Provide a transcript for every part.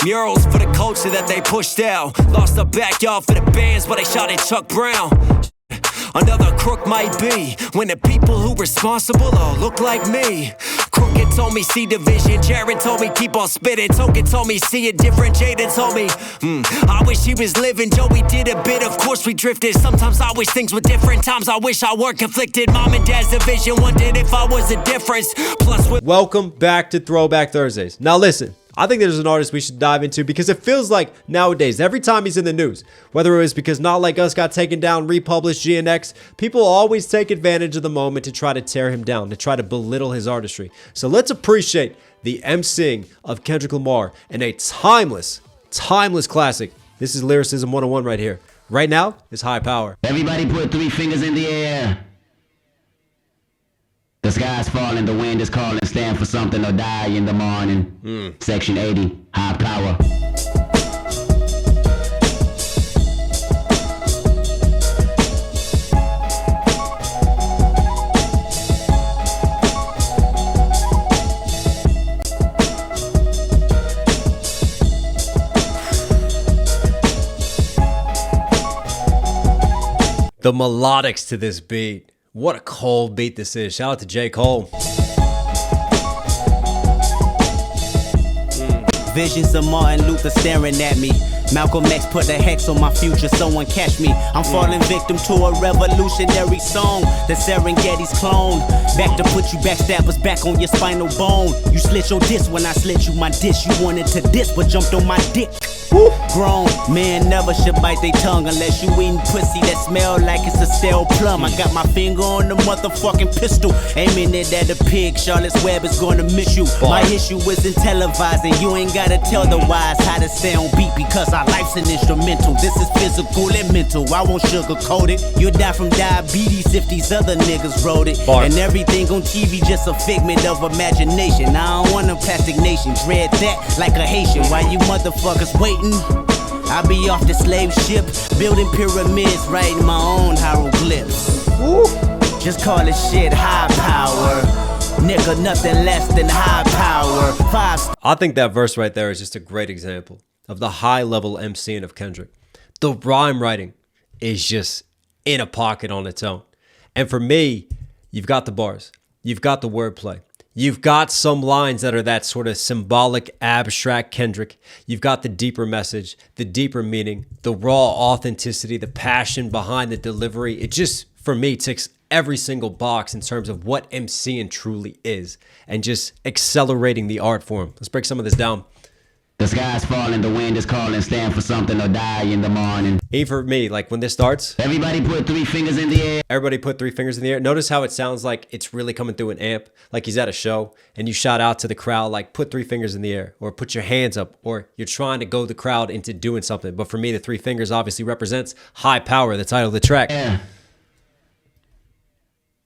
Murals for the culture that they pushed out. Lost the backyard for the bands, but they shot at Chuck Brown. Another crook might be when the people who responsible all look like me. Crooked told me see division, Jared told me keep on spitting, Token told me see it different, Jaden told me I wish he was living, Joey did a bit, of course we drifted. Sometimes I wish things were different, times I wish I weren't conflicted. Mom and dad's division, wondered if I was a difference. Plus welcome back to Throwback Thursdays. Now listen, I think there's an artist we should dive into because it feels like nowadays, every time he's in the news, whether it was because Not Like Us got taken down, republished, GNX, people always take advantage of the moment to try to tear him down, to try to belittle his artistry. So let's appreciate the emceeing of Kendrick Lamar and a timeless classic. This is Lyricism 101 right here. Right now is HiiPower. Everybody put 3 fingers in the air. The sky's falling, the wind is calling, stand for something or die in the morning. Section 80, HiiPower. The melodics to this beat. What a cold beat this is. Shout out to J. Cole. Visions of Martin Luther staring at me. Malcolm X put a hex on my future, someone catch me. I'm falling victim to a revolutionary song. The Serengeti's clone. Back to put you backstabbers back on your spinal bone. You slit your disc when I slit you my dish. You wanted to diss but jumped on my dick. Grown man never should bite their tongue unless you eating pussy that smell like it's a stale plum. I got my finger on the motherfucking pistol, aiming it at a pig. Charlotte's Web is gonna miss you. My issue isn't televising. You ain't gotta tell the wise how to stay on beat because our life's an instrumental. This is physical and mental. I won't sugarcoat it. You'll die from diabetes if these other niggas wrote it. And everything on TV just a figment of imagination. I don't want a plastic nation. Dread that like a Haitian. Why you motherfuckers waiting? I be off the slave ship, building pyramids, writing my own hieroglyphs. Just call it shit HiiPower. Nigga, nothing less than HiiPower. I think that verse right there is just a great example of the high level MCing of Kendrick. The rhyme writing is just in a pocket on its own. And for me, you've got the bars, you've got the wordplay. You've got some lines that are that sort of symbolic, abstract Kendrick. You've got the deeper message, the deeper meaning, the raw authenticity, the passion behind the delivery. It just, for me, ticks every single box in terms of what MCing truly is and just accelerating the art form. Let's break some of this down. The sky's falling, the wind is calling, stand for something or die in the morning. Even for me, like when this starts, everybody put 3 fingers in the air. Everybody put 3 fingers in the air. Notice how it sounds like it's really coming through an amp, like he's at a show, and you shout out to the crowd, like put 3 fingers in the air, or put your hands up, or you're trying to go the crowd into doing something. But for me, the 3 fingers obviously represents HiiPower, the title of the track. Yeah.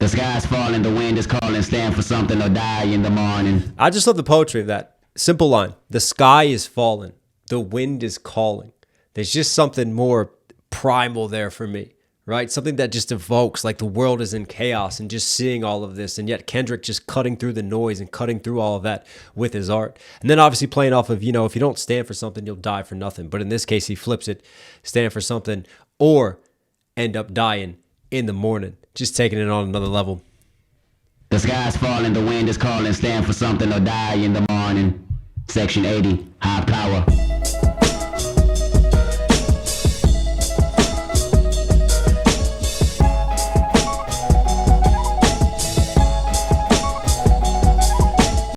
The sky's falling, the wind is calling, stand for something or die in the morning. I just love the poetry of that. Simple line. The sky is falling. The wind is calling. There's just something more primal there for me, right? Something that just evokes like the world is in chaos and just seeing all of this. And yet Kendrick just cutting through the noise and cutting through all of that with his art. And then obviously playing off of, you know, if you don't stand for something, you'll die for nothing. But in this case, he flips it, stand for something or end up dying in the morning. Just taking it on another level. The sky's falling, the wind is calling, stand for something or die in the morning. Section 80, HiiPower.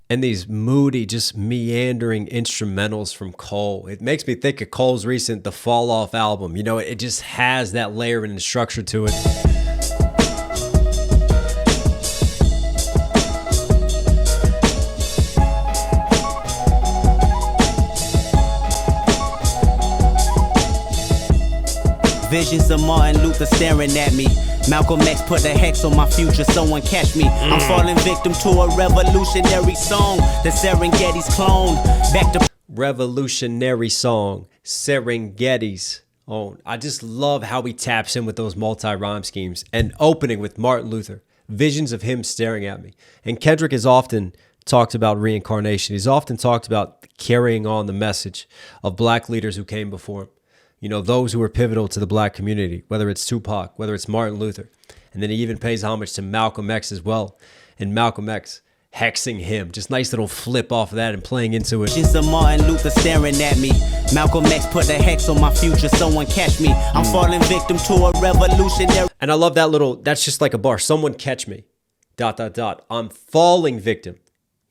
And these moody, just meandering instrumentals from Cole. It makes me think of Cole's recent The Fall Off album. You know, it just has that layer and structure to it. Visions of Martin Luther staring at me. Malcolm X put a hex on my future, someone catch me. I'm falling victim to a revolutionary song. The Serengeti's clone. Back to revolutionary song, Serengeti's own. I just love how he taps in with those multi-rhyme schemes and opening with Martin Luther. Visions of him staring at me. And Kendrick is often talked about reincarnation. He's often talked about carrying on the message of black leaders who came before him. You know, those who were pivotal to the black community, whether it's Tupac, whether it's Martin Luther. And then he even pays homage to Malcolm X as well. And Malcolm X hexing him. Just nice little flip off of that and playing into it. Of Martin Luther staring at me. Malcolm X put a hex on my future. Someone catch me. I'm falling victim to a revolutionary. And I love that little, that's just like a bar. Someone catch me. ... I'm falling victim.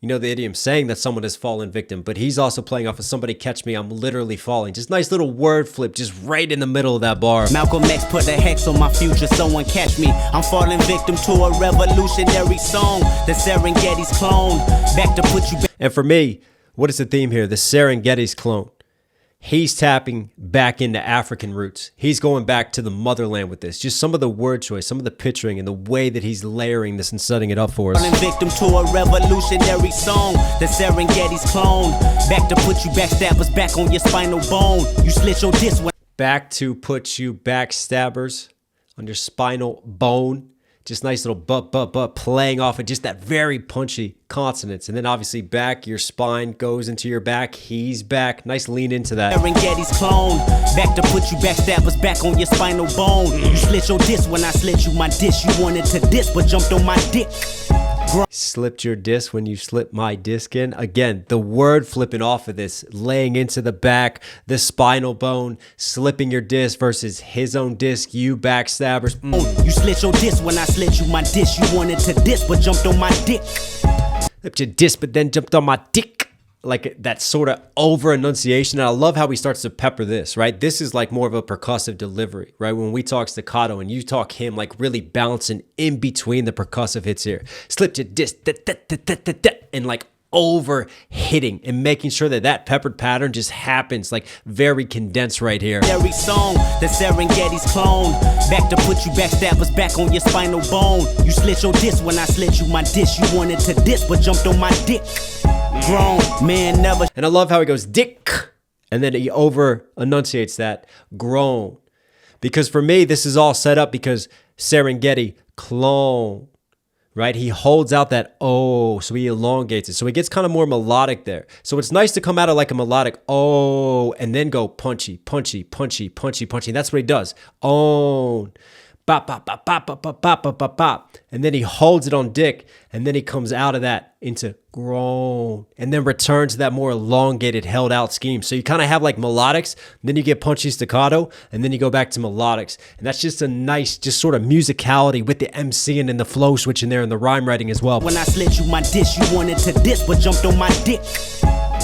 You know the idiom saying that someone has fallen victim, but he's also playing off of somebody catch me, I'm literally falling. Just nice little word flip, just right in the middle of that bar. Malcolm X put a hex on my future, someone catch me. I'm falling victim to a revolutionary song, the Serengeti's clone. Back to put you back. And for me, what is the theme here? The Serengeti's clone. He's tapping back into African roots. He's going back to the motherland with this. Just some of the word choice, some of the picturing, and the way that he's layering this and setting it up for us. Falling victim to a revolutionary song, the Serengeti's clone. Back to put you backstabbers back on your spinal bone. You slit your disc when back to put you backstabbers on your spinal bone. Just nice little but playing off of just that very punchy consonants. And then obviously back, your spine goes into your back. He's back. Nice lean into that. Serengeti's clone. Back to put you backstabbers back on your spinal bone. You slit your disc when I slit you my disc. You wanted to diss but jumped on my dick. Slipped your disc when you slipped my disc in. Again, the word flipping off of this, laying into the back, the spinal bone, slipping your disc versus his own disc, you backstabbers. You slit your disc when I slit you my disc. You wanted to diss but jumped on my dick. Slipped your disc but then jumped on my dick. Like that sort of over enunciation. And I love how he starts to pepper this, right? This is like more of a percussive delivery, right? When we talk staccato and you talk him, like really bouncing in between the percussive hits here. Slipped your disc, and like over hitting and making sure that that peppered pattern just happens like very condensed right here. Every song, the Serengeti's clone. Back to put you backstabbers back on your spinal bone. You slit your disc when I slit you my disc. You wanted to diss but jumped on my dick. Grown man never. And I love how he goes dick and then he over enunciates that grown, because for me this is all set up because Serengeti clone, right? He holds out that oh, so he elongates it, so he gets kind of more melodic there. So it's nice to come out of like a melodic oh and then go punchy punchy punchy punchy punchy. That's what he does. Own. Bop, bop, bop, bop, bop, bop, bop, bop, bop, bop. And then he holds it on dick, and then he comes out of that into groan, and then returns to that more elongated, held out scheme. So you kind of have like melodics, then you get punchy staccato, and then you go back to melodics. And that's just a nice, just sort of musicality with the MCing and the flow switch in there and the rhyme writing as well. When I slit you my dish, you wanted to diss, but jumped on my dick.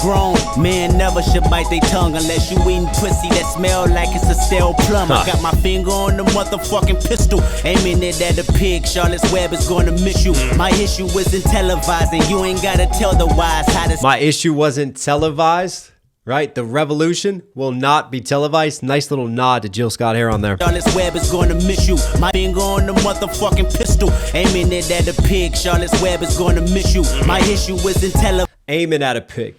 Grown man never should bite their tongue unless you eating pussy that smell like it's a stale plum. I got my finger on the motherfucking pistol, aiming it at a pig. Charlotte's Web is gonna miss you. My issue wasn't televising. You ain't gotta tell the wise how to. My issue wasn't televised, right? The revolution will not be televised. Nice little nod to Jill Scott here on there. Charlotte's Web is gonna miss you. My finger on the motherfucking pistol, aiming it at a pig. Charlotte's Web is gonna miss you. My issue wasn't televised. Aiming at a pig.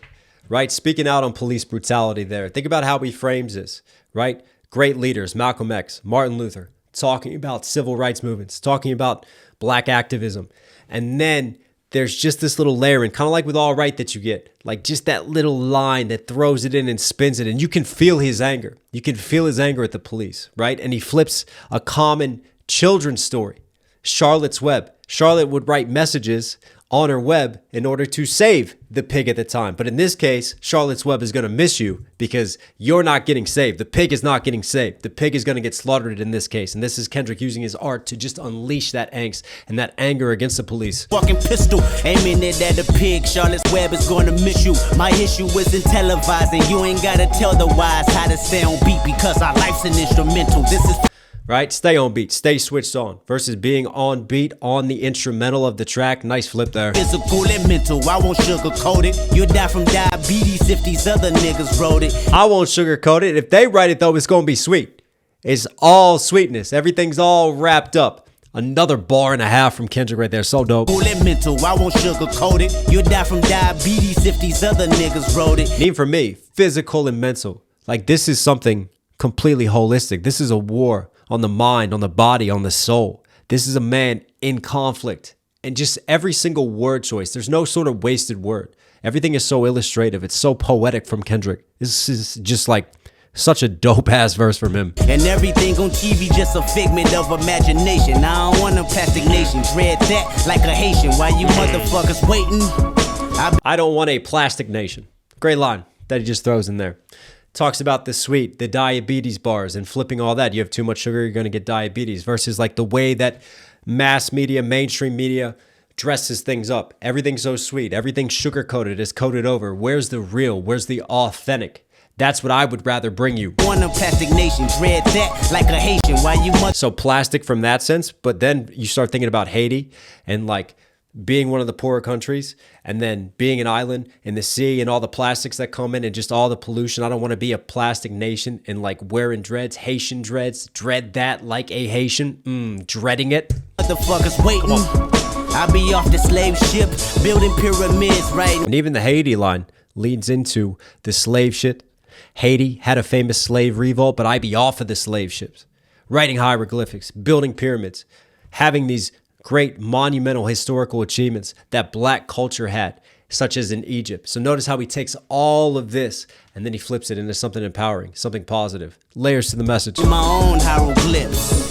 Right? Speaking out on police brutality there. Think about how he frames this, right? Great leaders, Malcolm X, Martin Luther, talking about civil rights movements, talking about black activism. And then there's just this little layering, kind of like with All Right that you get, like just that little line that throws it in and spins it. And you can feel his anger. You can feel his anger at the police, right? And he flips a common children's story, Charlotte's Web. Charlotte would write messages on her web in order to save the pig at the time. But in this case, Charlotte's Web is going to miss you because you're not getting saved. The pig is not getting saved. The pig is going to get slaughtered in this case. And this is Kendrick using his art to just unleash that angst and that anger against the police. Fucking pistol, aiming it at a pig. Charlotte's Web is going to miss you. My issue isn't televising. You ain't got to tell the wise how to stay on beat because our life's an instrumental. This is right? Stay on beat, stay switched on versus being on beat on the instrumental of the track. Nice flip there. Physical and mental, I won't sugarcoat it. You'll die from diabetes if these other niggas wrote it. I won't sugarcoat it. If they write it though, it's gonna be sweet. It's all sweetness. Everything's all wrapped up. Another bar and a half from Kendrick right there. So dope. Physical and mental, I won't sugarcoat it. You'll die from diabetes if these other niggas wrote it. And even for me, physical and mental. Like this is something completely holistic. This is a war on the mind, on the body, on the soul. This is a man in conflict And just every single word choice, there's no sort of wasted word. Everything is so illustrative. It's so poetic from Kendrick. This is just like such a dope ass verse from him. And everything on TV just a figment of imagination. I don't want a plastic nation. Dread that like a Haitian. Why you motherfuckers waiting? I don't want a plastic nation. Great line that he just throws in there. Talks about the sweet, the diabetes bars and flipping all that. You have too much sugar, you're going to get diabetes. Versus like the way that mass media, mainstream media dresses things up. Everything's so sweet. Everything's sugar-coated. It's coated over. Where's the real? Where's the authentic? That's what I would rather bring you. Want a plastic nation. Dread that like a Haitian. Why you So plastic from that sense, but then you start thinking about Haiti and like being one of the poorer countries and then being an island in the sea and all the plastics that come in and just all the pollution. I don't want to be a plastic nation and like wearing dreads, Haitian dreads, dread that like a Haitian, dreading it. Motherfuckers waiting. I be off the slave ship building pyramids, right? And even the Haiti line leads into the slave shit. Haiti had a famous slave revolt, but I be off of the slave ships, writing hieroglyphics, building pyramids, having these great monumental historical achievements that black culture had, such as in Egypt. So notice how he takes all of this and then he flips it into something empowering, something positive. Layers to the message. My own hieroglyphs.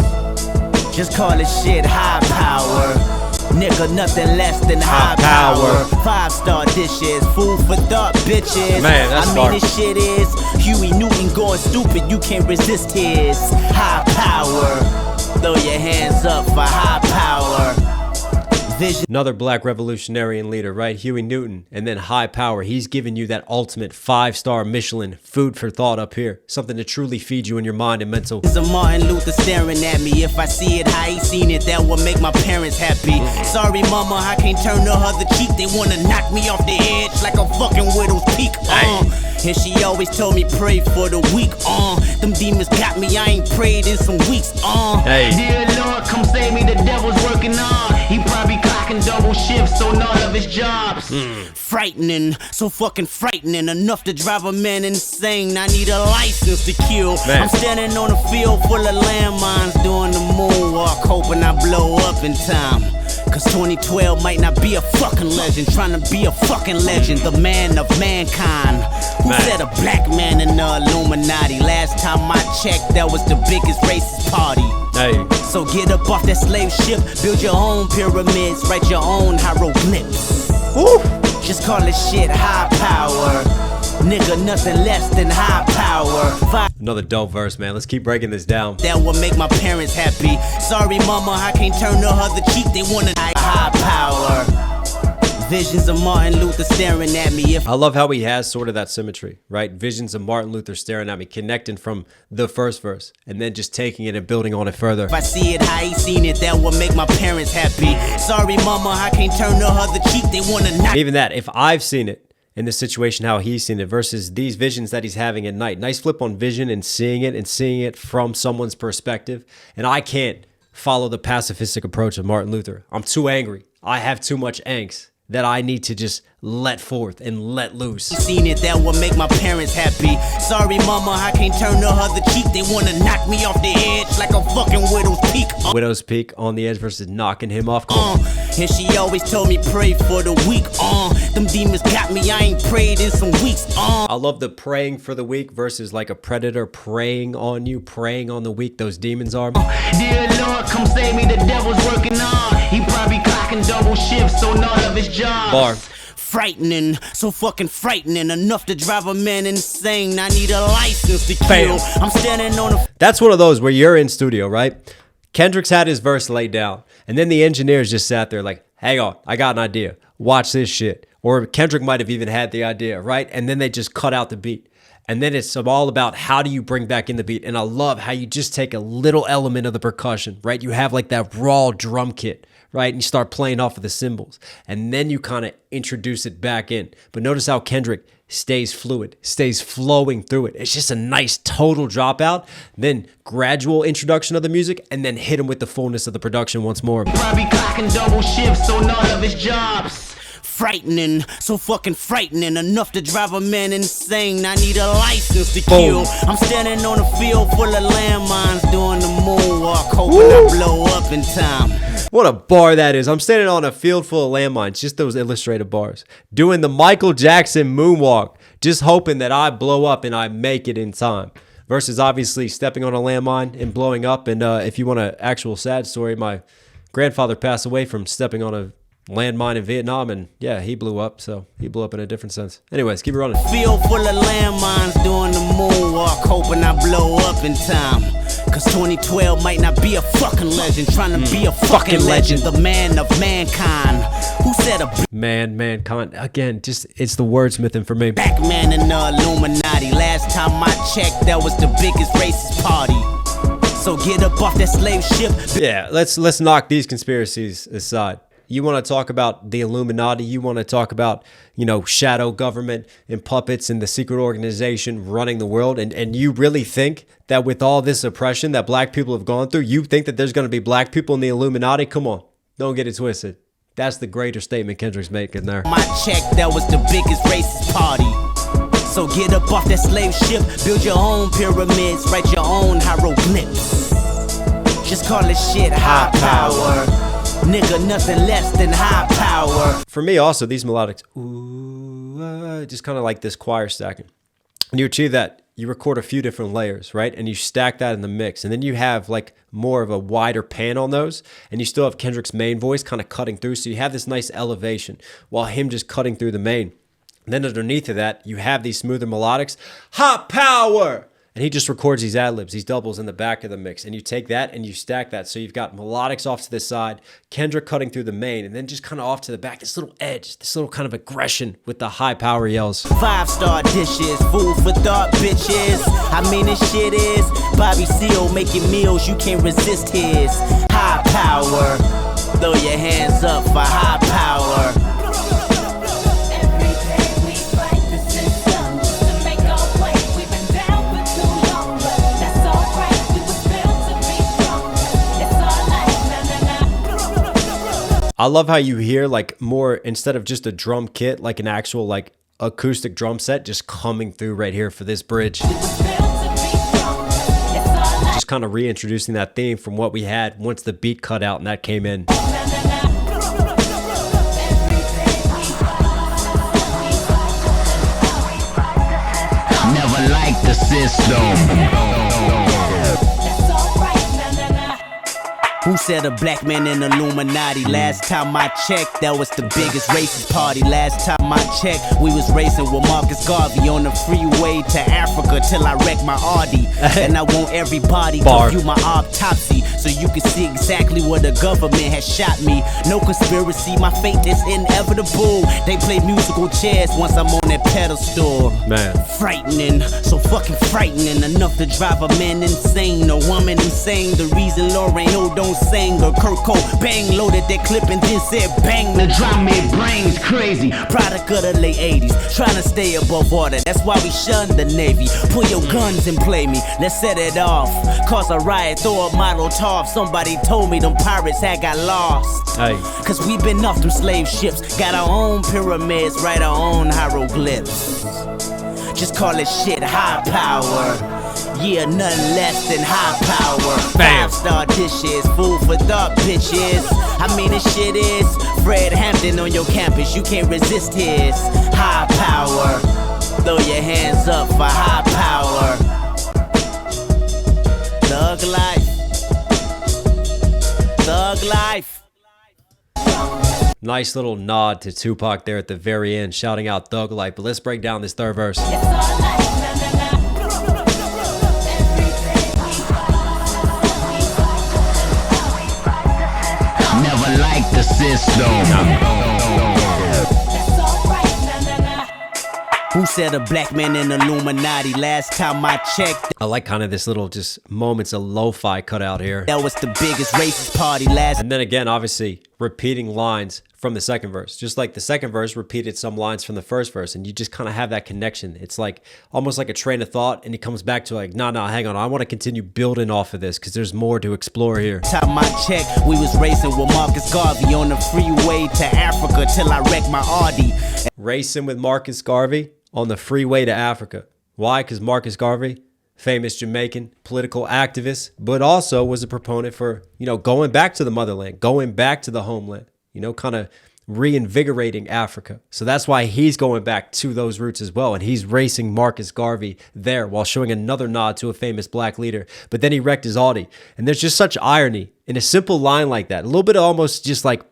Just call this shit high power. Nigga, nothing less than high power. 5-star dishes, food for thought, bitches. Man, that's I mean, this shit is Huey Newton going stupid. You can't resist his high power. Throw your hands up for high power. Vision. Another black revolutionary and leader, right? Huey Newton. And then high power. He's giving you that ultimate 5-star Michelin food for thought up here. Something to truly feed you in your mind and mental. There's a Martin Luther staring at me. If I see it, how he seen it, that will make my parents happy. Sorry, mama, I can't turn the other cheek. They wanna knock me off the edge like a fucking widow's peak. And she always told me pray for the weak. Them demons got me, I ain't prayed in some weeks. Hey. Dear Lord, come save me, the devil's working on. He probably clocking double shifts on all of his jobs. Frightening, so fucking frightening, enough to drive a man insane. I need a license to kill. Man. I'm standing on a field full of landmines, doing the moonwalk, hoping I blow up in time. Cause 2012 might not be a fucking legend, trying to be a fucking legend, the man of mankind. Who said a black man in the Illuminati? Last time I checked, that was the biggest racist party. Hey. So get up off that slave ship, build your own pyramids, write your own hieroglyphs. Woo. Just call this shit high power. Nigga, nothing less than high power. Another dope verse, man. Let's keep breaking this down. That will make my parents happy. Sorry, mama, I can't turn the other cheek. They want high power. Visions of Martin Luther staring at me. I love how he has sort of that symmetry, right? Visions of Martin Luther staring at me, connecting from the first verse and then just taking it and building on it further. If I see it, how he seen it, that will make my parents happy. Sorry, mama, I can't turn the other cheek. They want to knock. Even that, if I've seen it in this situation, how he's seen it versus these visions that he's having at night. Nice flip on vision and seeing it from someone's perspective. And I can't follow the pacifistic approach of Martin Luther. I'm too angry. I have too much angst that I need to just let forth and let loose. Seen it, that will make my parents happy. Sorry, mama, I can't turn the other cheek. They want to knock me off the edge like a fucking widow's peak. Widow's peak on the edge versus knocking him off. And she always told me pray for the weak. Them demons got me, I ain't prayed in some weeks. I love the praying for the weak versus like a predator preying on you, preying on the weak. Those demons are. Dear Lord, come save me, the devil's working on. He probably clocking double shifts on all of his jobs. Bar. Frightening, so fucking frightening, enough to drive a man insane. I need a license to kill. Bam. I'm standing on a. That's one of those where you're in studio, right? Kendrick's had his verse laid down, and then the engineers just sat there like, hang on, I got an idea. Watch this shit. Or Kendrick might have even had the idea, right? And then they just cut out the beat. And then it's all about how do you bring back in the beat. And I love how you just take a little element of the percussion, right? You have like that raw drum kit, right? And you start playing off of the cymbals. And then you kind of introduce it back in. But notice how Kendrick stays fluid, stays flowing through it. It's just a nice total dropout, then gradual introduction of the music, and then hit him with the fullness of the production once more. Probably clocking double shifts on all of his jobs. frightening, so fucking frightening, enough to drive a man insane. I need a license to kill. I'm standing on a field full of landmines, doing the moonwalk, hoping I blow up in time. What a bar that is. I'm standing on a field full of landmines, just those illustrated bars, doing the Michael Jackson moonwalk, just hoping that I blow up and I make it in time. Versus obviously stepping on a landmine and blowing up. And if you want an actual sad story, my grandfather passed away from stepping on a landmine in Vietnam, and yeah, he blew up, so he blew up in a different sense. Anyways, keep it running. Field full of landmines, doing the moonwalk, hoping I blow up in time. Cause 2012 might not be a fucking legend, trying to be a fucking legend, the man of mankind. Who said a mankind? Again, just it's the wordsmithing for me. black man in the Illuminati? Last time I checked, that was the biggest racist party. So get up off that slave ship. Yeah, let's knock these conspiracies aside. You want to talk about the Illuminati, you want to talk about, you know, shadow government and puppets and the secret organization running the world, and you really think that with all this oppression that black people have gone through, you think that there's going to be black people in the Illuminati? Come on, don't get it twisted. That's the greater statement Kendrick's making there. My check, that was the biggest racist party. So get up off that slave ship, build your own pyramids, write your own hieroglyphs. Just call it shit high power. Nigga, nothing less than high power. For me also, these melodics, ooh, just kind of like this choir stacking. And you achieve that, you record a few different layers, right? And you stack that in the mix. And then you have like more of a wider pan on those. And you still have Kendrick's main voice kind of cutting through. So you have this nice elevation while him just cutting through the main. And then underneath of that, you have these smoother melodics. Hot power! And he just records these ad-libs, these doubles in the back of the mix. And you take that and you stack that. So you've got melodics off to the side, Kendrick cutting through the main, and then just kind of off to the back, this little edge, this little kind of aggression with the high power yells. 5-star dishes, food for thought, bitches. I mean, this shit is Bobby Seale making meals, you can't resist his high power. Throw your hands up for high power. I love how you hear like more, instead of just a drum kit, like an actual like acoustic drum set just coming through right here for this bridge. Just kind of reintroducing that theme from what we had once the beat cut out and that came in. Never liked the system. Who said a black man in Illuminati? Last time I checked, that was the biggest racist party. Last time I checked, we was racing with Marcus Garvey on the freeway to Africa till I wrecked my Audi. And I want everybody to view my autopsy so you can see exactly where the government has shot me. No conspiracy, my fate is inevitable. They play musical chairs once I'm on that pedestal. Man. Frightening, so fucking frightening, enough to drive a man insane, a woman insane. The reason Lauren Hill don't sing, or Kurt Cobain loaded that clip and then said bang. The drum made brains crazy. Product of the late 80s, trying to stay above water. That's why we shun the Navy. Pull your guns and play me, let's set it off. Cause a riot, throw a model top. Somebody told me them pirates had got lost. Hey. Cause we been off them slave ships, got our own pyramids, write our own hieroglyphs. Just call it shit high power. Yeah, nothing less than high power. Bam. 5-star dishes, food for thought, bitches. I mean, this shit is Fred Hampton on your campus, you can't resist his high power. Throw your hands up for high power. Thug life. Thug life. Nice little nod to Tupac there at the very end, shouting out Thug Life. But let's break down this third verse. Never liked the system. Who said a black man in Illuminati? Last time I checked, I like kind of this little just moments of lo-fi cut out here. that was the biggest racist party. Last And then again, obviously, repeating lines from the second verse, just like the second verse repeated some lines from the first verse, and you just kind of have that connection. It's like almost like a train of thought, and he comes back to like, nah, hang on, I want to continue building off of this because there's more to explore here. Top my check, we was racing with Marcus Garvey on the freeway to Africa till I wrecked my Audi. Racing with Marcus Garvey on the freeway to Africa. Why? Because Marcus Garvey, famous Jamaican political activist, but also was a proponent for, going back to the motherland, going back to the homeland, kind of reinvigorating Africa. So that's why he's going back to those roots as well. And he's racing Marcus Garvey there while showing another nod to a famous black leader. But then he wrecked his Audi. And there's just such irony in a simple line like that. A little bit of almost just like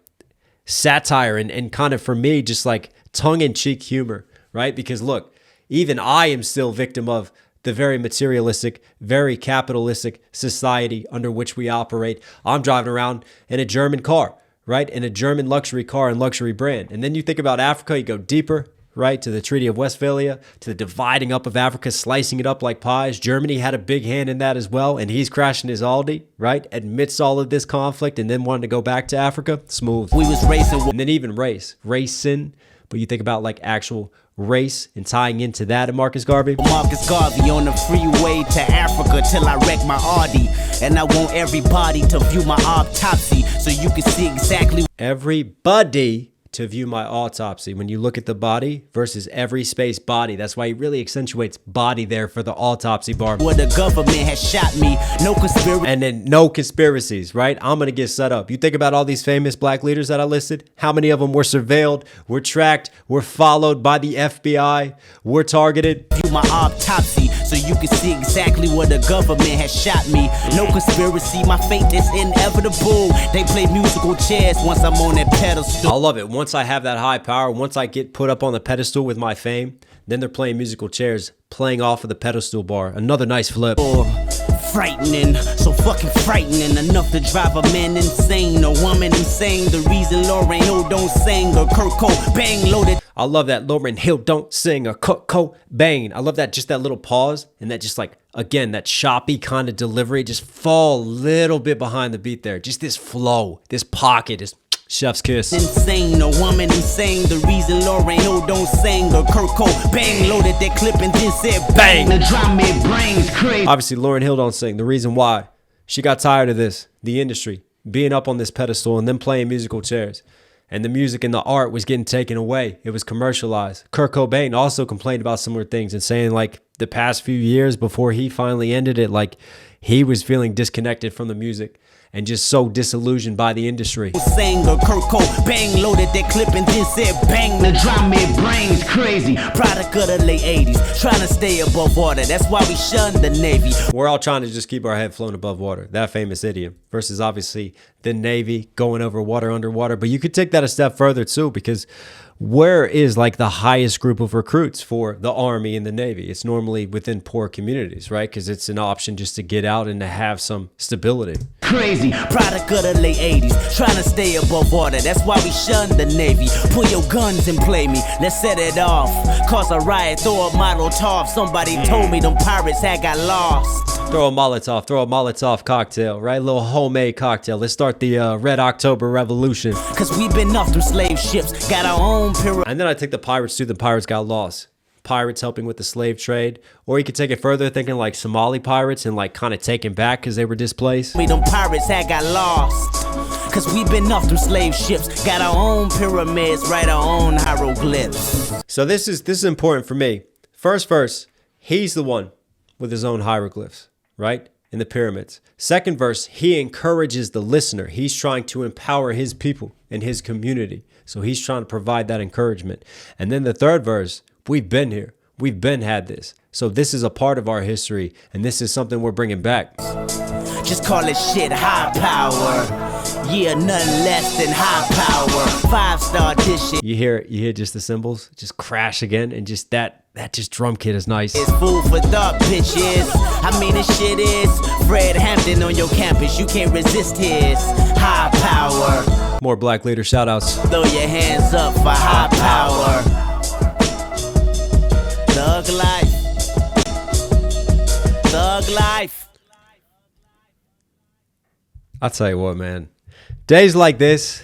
satire and kind of, for me, just like tongue-in-cheek humor, right? Because look, even I am still victim of the very materialistic, very capitalistic society under which we operate. I'm driving around in a German car, right? In a German luxury car and luxury brand. And then you think about Africa, you go deeper, right? To the Treaty of Westphalia, to the dividing up of Africa, slicing it up like pies. Germany had a big hand in that as well. And he's crashing his Aldi, right? Amidst all of this conflict and then wanting to go back to Africa. Smooth. We was racing. And then even racing. But you think about like actual race and tying into that in Marcus Garvey. Marcus Garvey on the freeway to Africa till I wreck my Audi. And I want everybody to view my autopsy so you can see exactly. Everybody to view my autopsy. When you look at the body versus every space body, that's why he really accentuates body there for the autopsy bar. Where the government has shot me, no conspiracy. And then no conspiracies, right? I'm going to get set up. You think about all these famous black leaders that I listed, how many of them were surveilled, were tracked, were followed by the FBI, were targeted? View my autopsy so you can see exactly where the government has shot me. No conspiracy, my fate is inevitable. They play musical chairs once I'm on that pedestal. I love it. Once I have that high power, once I get put up on the pedestal with my fame, then they're playing musical chairs, playing off of the pedestal bar. Another nice flip. Frightening, so fucking frightening, enough to drive a man insane, a woman insane. The reason Lauryn Hill don't sing or Kurt Cobain loaded. I love that Lauryn Hill don't sing or Kurt Cobain. I love that, just that little pause and that just like, again, that choppy kind of delivery, just fall a little bit behind the beat there. Just this flow, this pocket, this chef's kiss. Insane, a woman insane. The reason Lauryn Hill don't sing or Kurt Cobain loaded that clip and then said bang. The drum it brings crazy. Obviously, Lauryn Hill don't sing. The reason why, she got tired of this, the industry, being up on this pedestal and then playing musical chairs. And the music and the art was getting taken away. It was commercialized. Kurt Cobain also complained about similar things and saying like the past few years before he finally ended it, like he was feeling disconnected from the music and just so disillusioned by the industry. Sang or Kurt Cobain loaded that clip and then said bang. The drum it brings crazy. Product of the late 80s, trying to stay above water. That's why we shun the Navy. We're all trying to just keep our head flown above water. That famous idiom versus obviously the Navy going over water underwater. But you could take that a step further too, because where is like the highest group of recruits for the Army and the Navy? It's normally within poor communities, right? Because it's an option just to get out and to have some stability. Crazy. Product of the late 80s, trying to stay above water. That's why we shun the Navy. Pull your guns and play me. Let's set it off. Cause a riot, throw a Molotov. Somebody told me them pirates had got lost. Throw a Molotov cocktail, right? A little homemade cocktail. Let's start the Red October Revolution. Cause we've been off them slave ships, got our own pyramid. And then I take the pirates too. The pirates got lost. Pirates helping with the slave trade. Or you could take it further, thinking like Somali pirates and like kind of taken back because they were displaced. We them pirates had got lost. Cause we've been off them slave ships, got our own pyramids, write our own hieroglyphs. So this is important for me. First verse, he's the one with his own hieroglyphs, right? In the pyramids. Second verse, he encourages the listener. He's trying to empower his people and his community. So he's trying to provide that encouragement. And then the third verse, we've been here. We've been had this. So this is a part of our history. And this is something we're bringing back. Just call it shit high power. Yeah, nothing less than high power. 5-star dish shit. You hear just the cymbals just crash again, and just that just drum kit is nice. It's food for thought, bitches. I mean, this shit is Fred Hampton on your campus. You can't resist his high power. More black leader shout outs. Throw your hands up for high power. Thug life. Thug life. I'll tell you what, man. Days like this,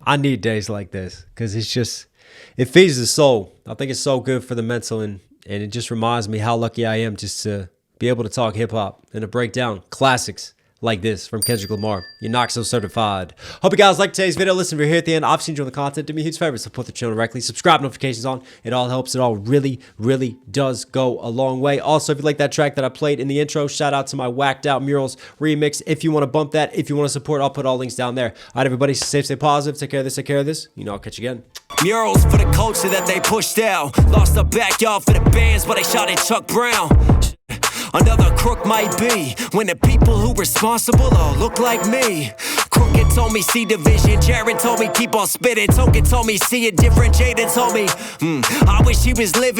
I need days like this because it feeds the soul. I think it's so good for the mental, and it just reminds me how lucky I am just to be able to talk hip hop and to break down classics like this from Kendrick Lamar. You're Knox Hill certified. Hope you guys liked today's video. Listen, if you're here at the end, obviously enjoy the content. Do me a huge favor, support the channel directly. Subscribe, notifications on. It all helps. It all really, really does go a long way. Also, if you like that track that I played in the intro, shout out to my Whacked Out Murals remix. If you want to bump that, if you want to support, I'll put all links down there. All right, everybody, stay safe, stay positive. Take care of this, take care of this. You know, I'll catch you again. Murals for the culture that they pushed out. Lost the backyard for the bands, but they shot at Chuck Brown. Another crook might be when the people who responsible all look like me. Crooked told me see division, Jared told me keep on spitting. Token told me see it different, Jaden told me I wish he was living.